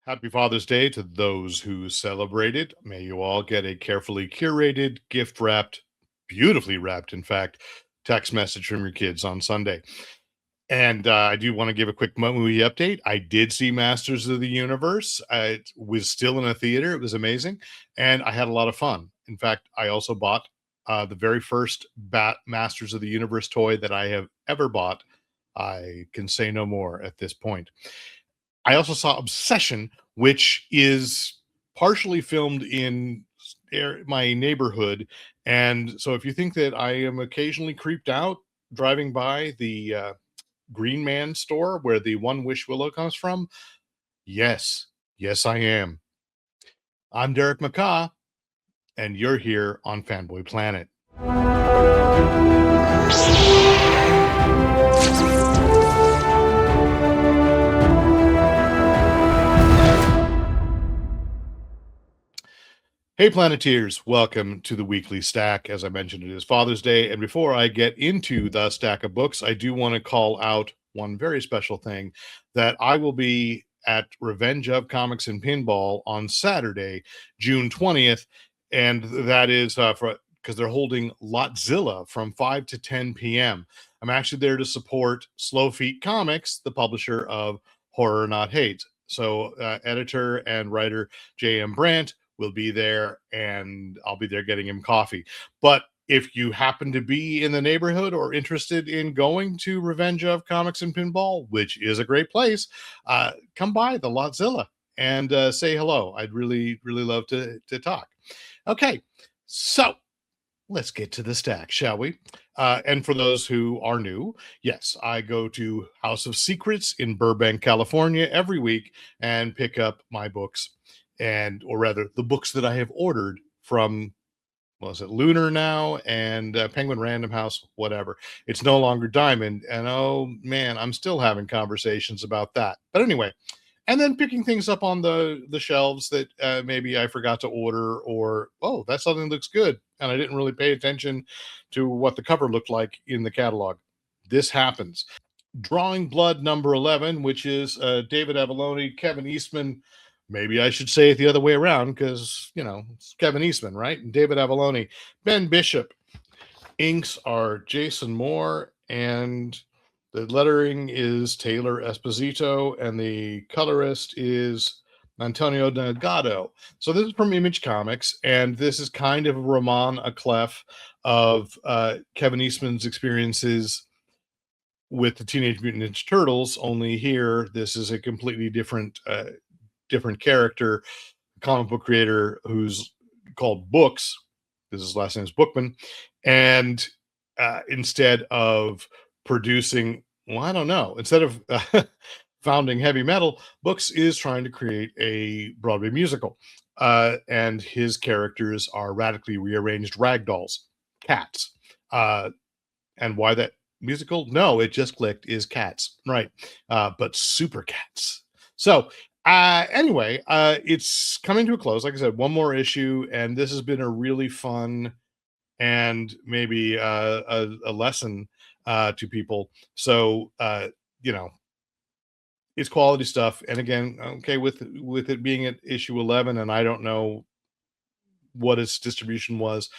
Happy Father's Day to those who celebrate it. May you all get a carefully curated, gift wrapped, beautifully wrapped, in fact, text message from your kids on Sunday. And I do want to give a quick movie update. I did see Masters of the Universe. It was still in a theater. It was amazing. And I had a lot of fun. In fact, I also bought the very first Masters of the Universe toy that I have ever bought. I can say no more at this point. I also saw Obsession, which is partially filmed in my neighborhood. And so if you think that I am occasionally creeped out driving by the Green Man store where the One Wish Willow comes from, yes, yes, I am. I'm Derek McCaw, and you're here on Fanboy Planet. Hey, Planeteers, welcome to the weekly stack. As I mentioned, it is Father's Day. And before I get into the stack of books, I do want to call out one very special thing that I will be at Revenge of Comics and Pinball on Saturday, June 20th. And that is because they're holding Lotzilla from 5 to 10 p.m. I'm actually there to support Slow Feet Comics, the publisher of Horror Not Hate. So, editor and writer J.M. Brandt will be there, and I'll be there getting him coffee. But if you happen to be in the neighborhood or interested in going to Revenge of Comics and Pinball, which is a great place, come by the Lotzilla and say hello. I'd really, really love to talk. Okay, so let's get to the stack, shall we? And for those who are new, yes, I go to House of Secrets in Burbank, California every week and pick up my books, or rather the books that I have ordered from, was it Lunar now, and Penguin Random House, whatever. It's no longer Diamond, and oh man, I'm still having conversations about that. But anyway, and then picking things up on the shelves that maybe I forgot to order, or oh, that something looks good and I didn't really pay attention to what the cover looked like in the catalog. This happens. Drawing Blood number 11, which is David Avalone, Kevin Eastman. Maybe I should say it the other way around because, it's Kevin Eastman, right? And David Avalone. Ben Bishop. Inks are Jason Moore, and the lettering is Taylor Esposito, and the colorist is Antonio Delgado. So this is from Image Comics, and this is kind of a roman à clef of Kevin Eastman's experiences with the Teenage Mutant Ninja Turtles. Only here, this is a completely different character, comic book creator who's called Books. His last name is Bookman, and instead of producing, well, I don't know, instead of founding heavy metal, Books is trying to create a Broadway musical, and his characters are radically rearranged ragdolls, cats. And why that musical? No, it just clicked, is cats, right? But super cats. So anyway, it's coming to a close. Like I said, one more issue, and this has been a really fun and maybe a lesson to people. So it's quality stuff. And again, okay, with it being at issue 11, and I don't know what its distribution was,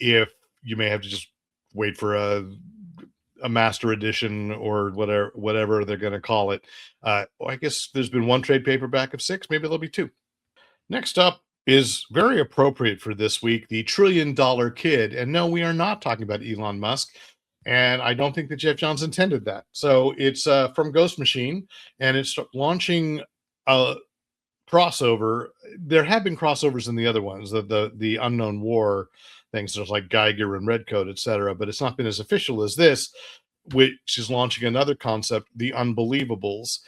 if you may have to just wait for a master edition or whatever they're going to call it. I guess there's been one trade paperback of 6, maybe there'll be 2. Next up is very appropriate for this week, the $1 Trillion Kid. And no, we are not talking about Elon Musk. And I don't think that Geoff Johns intended that. So it's from Ghost Machine, and it's launching a crossover. There have been crossovers in the other ones, the Unknown War things, there's like Geiger and Redcoat, etc. But it's not been as official as this, which is launching another concept, the Unbelievables,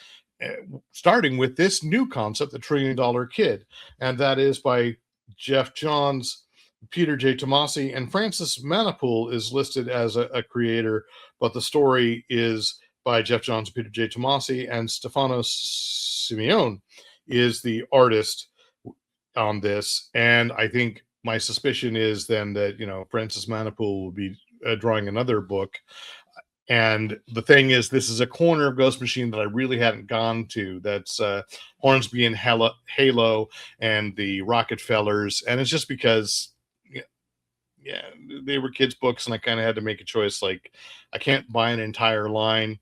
starting with this new concept, the $1 Trillion Kid, and that is by Geoff Johns, Peter J. Tomasi, and Francis Manapul is listed as a creator, but the story is by Geoff Johns, Peter J. Tomasi, and Stefano Simeone is the artist on this. And I think my suspicion is then that, Francis Manapul will be drawing another book. And the thing is, this is a corner of Ghost Machine that I really hadn't gone to. That's Hornsby and Halo and the Rockefellers. And it's just because, yeah, yeah, they were kids' books, and I kind of had to make a choice. Like, I can't buy an entire line,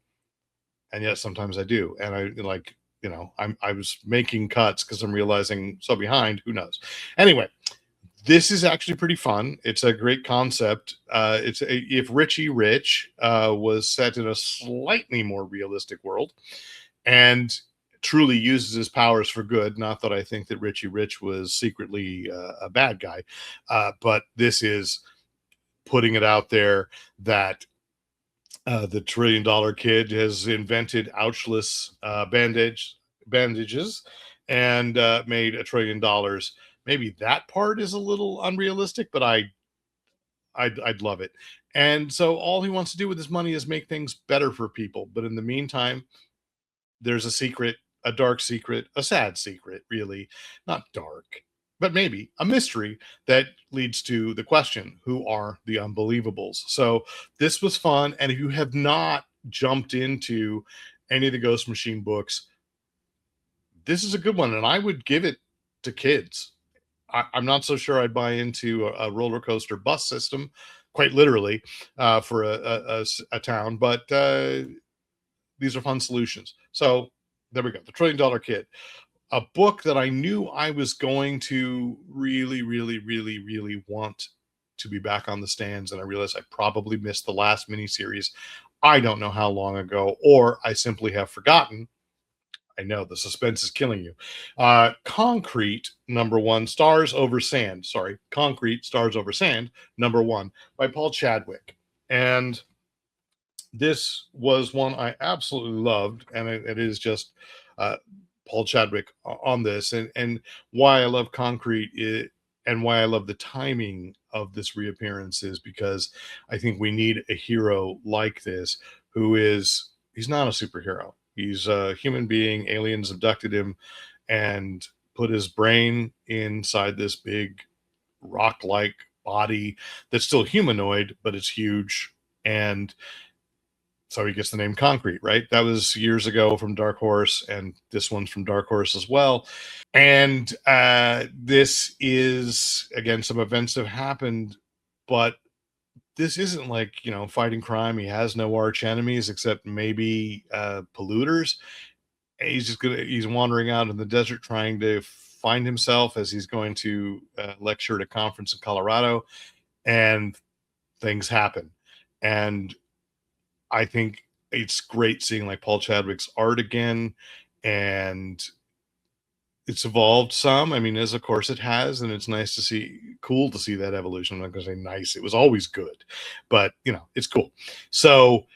and yet sometimes I do. And I like, I was making cuts because I'm realizing so behind, who knows. Anyway, this is actually pretty fun. It's a great concept. If Richie Rich was set in a slightly more realistic world and truly uses his powers for good. Not that I think that Richie Rich was secretly a bad guy, but this is putting it out there that the $1 trillion kid has invented ouchless bandages and made $1 trillion. Maybe that part is a little unrealistic, but I'd love it. And so all he wants to do with his money is make things better for people. But in the meantime, there's a secret, a dark secret, a sad secret, really, not dark, but maybe a mystery that leads to the question, who are the unbelievables? So this was fun. And if you have not jumped into any of the Ghost Machine books, this is a good one. And I would give it to kids. I'm not so sure I'd buy into a roller coaster bus system, quite literally, for a town, but these are fun solutions. So there we go. The $1 trillion Kid, a book that I knew I was going to really, really, really, really want to be back on the stands, and I realized I probably missed the last miniseries. I don't know how long ago, or I simply have forgotten. I know the suspense is killing you. Concrete, #1, Stars Over Sand. Sorry, Concrete, Stars Over Sand, #1 by Paul Chadwick. And this was one I absolutely loved, and it is just uh, Paul Chadwick on this, and why I love Concrete, and why I love the timing of this reappearance is because I think we need a hero like this who is he's not a superhero. He's a human being. Aliens abducted him and put his brain inside this big rock-like body that's still humanoid, but it's huge. And so he gets the name Concrete, right? That was years ago from Dark Horse, and this one's from Dark Horse as well. And this is, again, some events have happened, but this isn't like, fighting crime. He has no arch enemies except maybe polluters. He's wandering out in the desert trying to find himself as he's going to lecture at a conference in Colorado, and things happen. And I think it's great seeing like Paul Chadwick's art again, and it's evolved some. I mean, as of course it has, and it's nice to see, cool to see that evolution. I'm not going to say nice; it was always good, but it's cool. So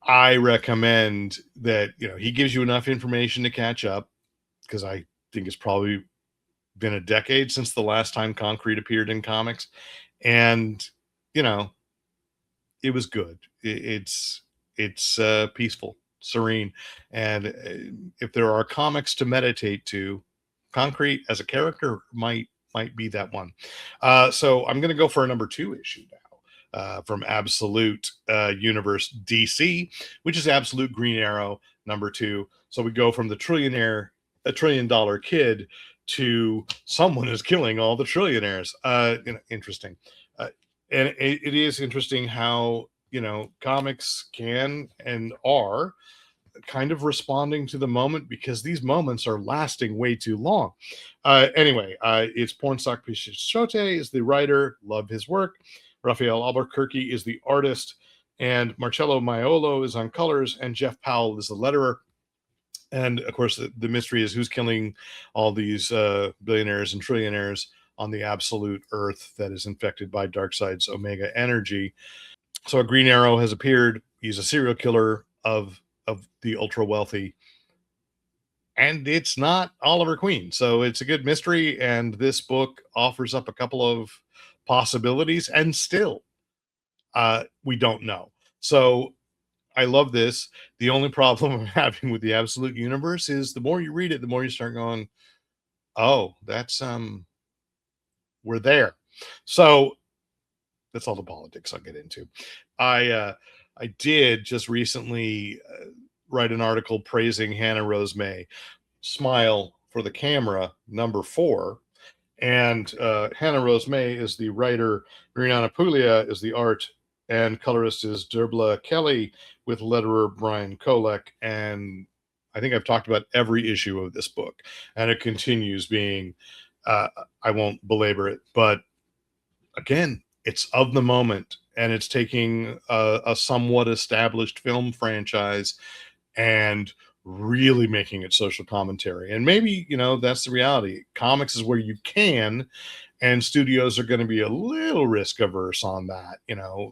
I recommend that he gives you enough information to catch up, because I think it's probably been a decade since the last time Concrete appeared in comics, and you know it was good. It's peaceful, serene, and if there are comics to meditate to, Concrete as a character might be that one. So I'm going to go for a #2 issue now. From Absolute Universe DC, which is Absolute Green Arrow #2. So we go from the a $1 trillion kid to someone is killing all the trillionaires. Interesting. And it is interesting how comics can and are kind of responding to the moment, because these moments are lasting way too long. Anyway, it's Pornstock Pichote is the writer. Love his work. Raphael Albuquerque is the artist, and Marcello Maiolo is on colors, and Jeff Powell is the letterer. And of course, the mystery is who's killing all these billionaires and trillionaires on the absolute Earth that is infected by Darkseid's Omega energy. So a Green Arrow has appeared. He's a serial killer of the ultra wealthy, and it's not Oliver Queen. So it's a good mystery, and this book offers up a couple of possibilities, and still we don't know. So I love this. The only problem I'm having with the Absolute Universe is the more you read it, the more you start going, oh, that's we're there. So that's all the politics I'll get into. I I did just recently write an article praising Hannah Rose May. Smile for the Camera, #4. And Hannah Rose May is the writer, Mariana Puglia is the art, and colorist is Derbla Kelly, with letterer Brian Kolek. And I think I've talked about every issue of this book, and it continues being, uh, I won't belabor it, but again, it's of the moment, and it's taking a somewhat established film franchise and really making it social commentary. And maybe, that's the reality. Comics is where you can, and studios are going to be a little risk averse on that.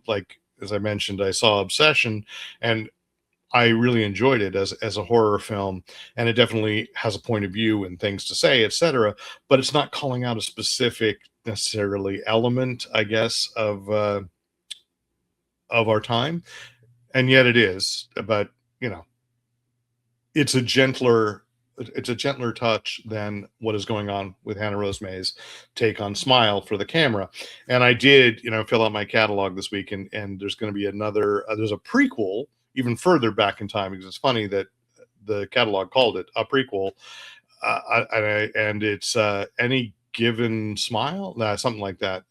Like, as I mentioned, I saw Obsession, and I really enjoyed it as a horror film, and it definitely has a point of view and things to say, etc. But it's not calling out a specific necessarily element, I guess, of our time, and yet it is. But you know, it's a gentler touch than what is going on with Hannah Rose May's take on Smile for the Camera. And I did, fill out my catalog this week, and there's going to be another. There's a prequel even further back in time, because it's funny that the catalog called it a prequel, and it's Any Given Smile, something like that,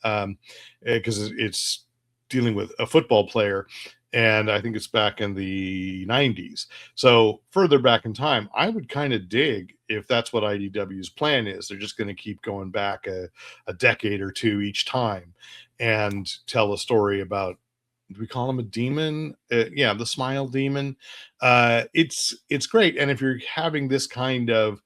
because it's dealing with a football player, and I think it's back in the 90s. So further back in time, I would kind of dig if that's what IDW's plan is. They're just going to keep going back a decade or two each time and tell a story about, do we call him a demon? Yeah, the Smile Demon. It's great. And if you're having this kind of,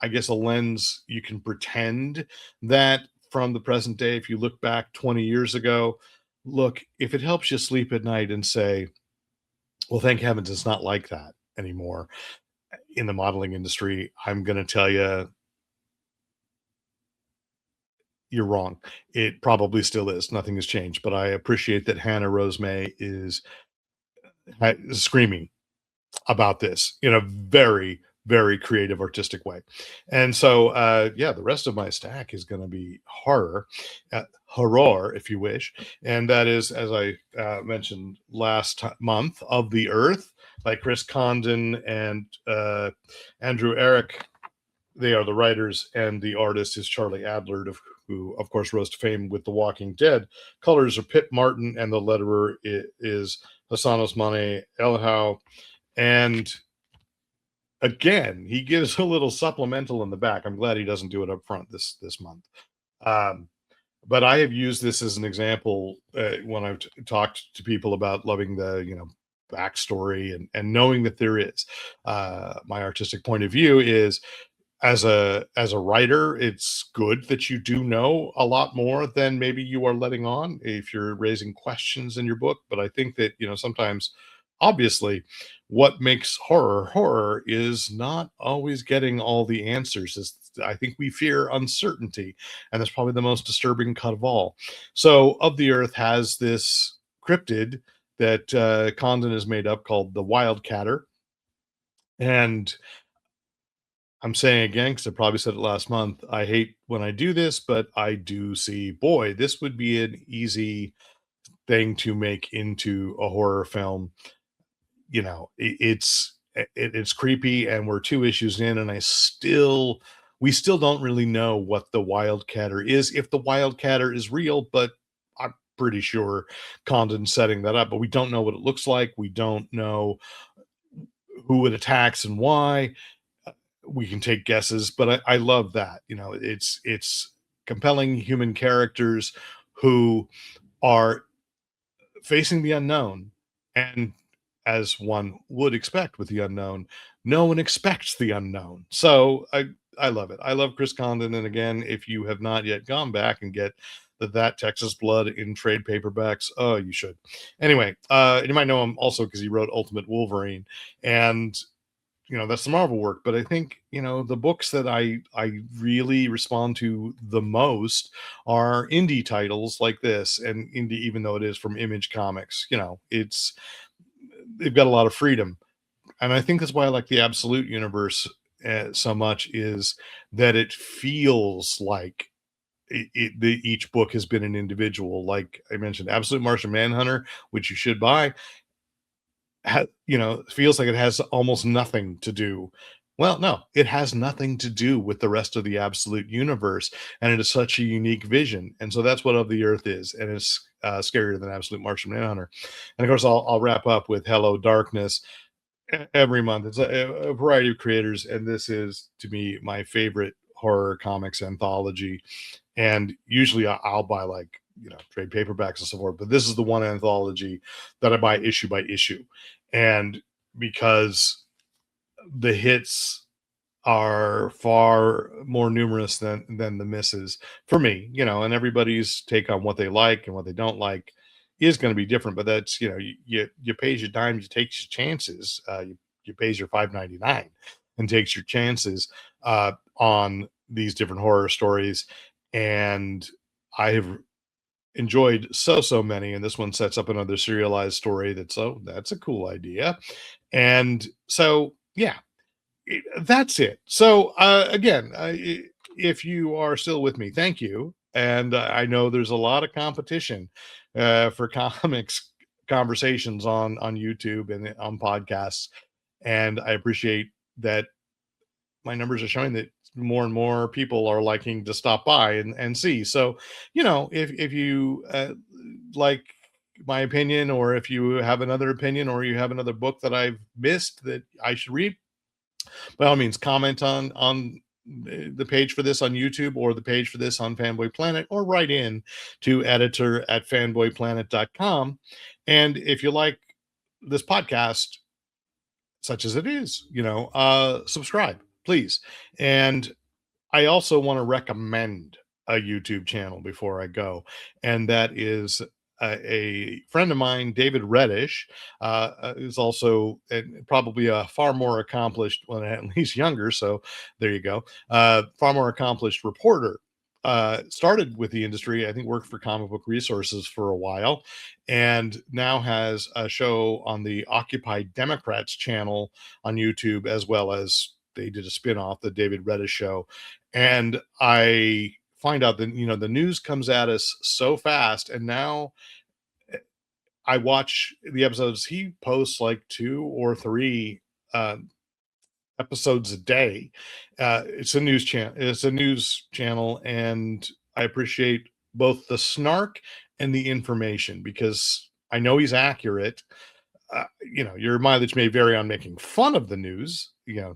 I guess, a lens, you can pretend that from the present day, if you look back 20 years ago, look, if it helps you sleep at night and say, well, thank heavens it's not like that anymore in the modeling industry, I'm going to tell you, you're wrong. It probably still is. Nothing has changed. But I appreciate that Hannah Rose May is screaming about this in a very, very creative, artistic way. And so, yeah, the rest of my stack is going to be horror, if you wish. And that is, as I mentioned last month, Of the Earth by Chris Condon and Andrew Eric. They are the writers, and the artist is Charlie Adler, who, of course, rose to fame with The Walking Dead. Colors are Pitt Martin, and the letterer is Hassan Osmane Elhau. And again, he gives a little supplemental in the back. I'm glad he doesn't do it up front this month. But I have used this as an example when I've talked to people about loving the backstory and knowing that there is. My artistic point of view is, as a writer, it's good that you do know a lot more than maybe you are letting on if you're raising questions in your book. But I think that sometimes, obviously, what makes horror is not always getting all the answers. I think we fear uncertainty, and that's probably the most disturbing cut of all. So Of the Earth has this cryptid that Condon has made up called the Wildcatter. And I'm saying again, because I probably said it last month, I hate when I do this, but I do see, boy, this would be an easy thing to make into a horror film. It's creepy, and we're 2 issues in, and we still don't really know what the Wildcatter is, if the Wildcatter is real, but I'm pretty sure Condon's setting that up. But we don't know what it looks like. We don't know who it attacks and why. We can take guesses, but I love that. It's compelling human characters who are facing the unknown, and as one would expect with the unknown, no one expects the unknown. So I love it. I love Chris Condon, and again, if you have not yet gone back and get that Texas Blood in trade paperbacks, oh, you should. Anyway, you might know him also because he wrote Ultimate Wolverine, and that's the Marvel work. But I think the books that I really respond to the most are indie titles like this. And indie, even though it is from Image Comics, they've got a lot of freedom. And I think that's why I like the Absolute universe so much, is that it feels like each book has been an individual. Like I mentioned, Absolute Martian Manhunter, which you should buy, feels like it has almost nothing to do. Well, no, it has nothing to do with the rest of the absolute universe, and it is such a unique vision. And so that's what Of the Earth is, and it's scarier than Absolute Martian Manhunter. And of course, I'll wrap up with Hello Darkness every month. It's a variety of creators, and this is to me my favorite horror comics anthology. And usually I'll buy like trade paperbacks and so forth, but this is the one anthology that I buy issue by issue, and because the hits are far more numerous than the misses for me, and everybody's take on what they like and what they don't like is going to be different. But that's you pays your dimes, you takes your chances, you pays your $5.99 and takes your chances on these different horror stories. And I have enjoyed so many, and this one sets up another serialized story that's a cool idea. And so yeah, that's it. So again, if you are still with me, thank you. And I know there's a lot of competition for comics conversations on YouTube and on podcasts, and I appreciate that my numbers are showing that more and more people are liking to stop by and see. So, if you like my opinion, or if you have another opinion, or you have another book that I've missed that I should read, by all means, comment on the page for this on YouTube, or the page for this on Fanboy Planet, or write in to editor@fanboyplanet.com. And if you like this podcast, such as it is, subscribe, please. And I also want to recommend a YouTube channel before I go, and that is a friend of mine, David Reddish, is also probably a far more accomplished, well, at least younger. So there you go, far more accomplished reporter. Started with the industry, I think worked for Comic Book Resources for a while, and now has a show on the Occupy Democrats channel on YouTube, as well as they did a spin-off, the David Reddish Show. And I find out that the news comes at us so fast, and now I watch the episodes. He posts like 2 or 3 uh, episodes a day. It's a news channel. It's a news channel, and I appreciate both the snark and the information, because I know he's accurate. Your mileage may vary on making fun of the news.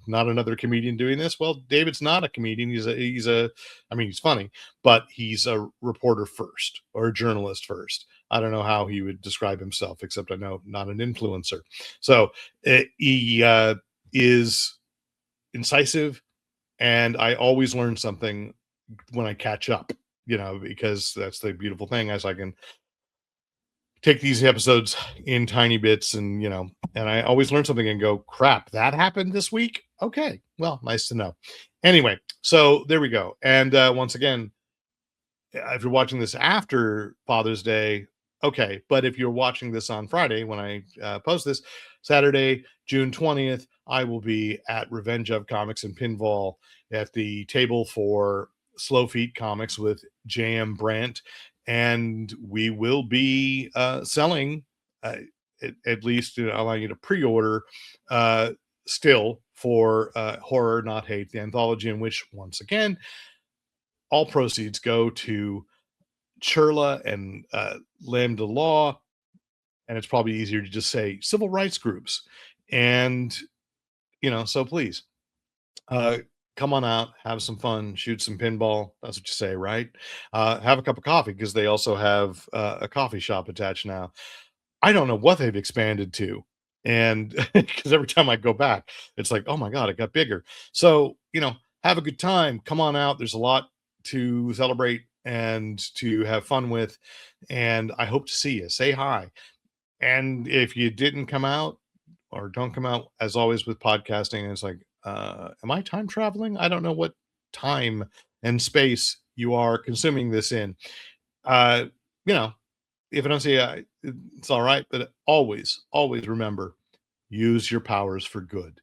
Not another comedian doing this. Well, David's not a comedian. I mean, he's funny, but he's a reporter first, or a journalist first. I don't know how he would describe himself, except I know not an influencer. So he is incisive, and I always learn something when I catch up, because that's the beautiful thing, as I can take these episodes in tiny bits, and I always learn something and go, crap, that happened this week. Okay, well, nice to know. Anyway, so there we go. And once again, if you're watching this after Father's Day, okay, but if you're watching this on Friday when I post this, Saturday, June 20th, I will be at Revenge of Comics and Pinball at the table for Slow Feet Comics with J.M. Brandt, and we will be selling, at least allowing you to pre-order, still, for Horror Not Hate, the anthology, in which, once again, all proceeds go to Churla and Lambda Law, and it's probably easier to just say civil rights groups. And so please, come on out, have some fun, shoot some pinball. That's what you say, right? Have a cup of coffee, because they also have a coffee shop attached now. I don't know what they've expanded to, and because every time I go back, it's like, oh my god, it got bigger. So have a good time. Come on out. There's a lot to celebrate and to have fun with, and I hope to see you. Say hi. And if you didn't come out, or don't come out, as always with podcasting, it's like, am I time traveling? I don't know what time and space you are consuming this in. Uh, you know, if I don't see you, it's all right. But always remember, use your powers for good.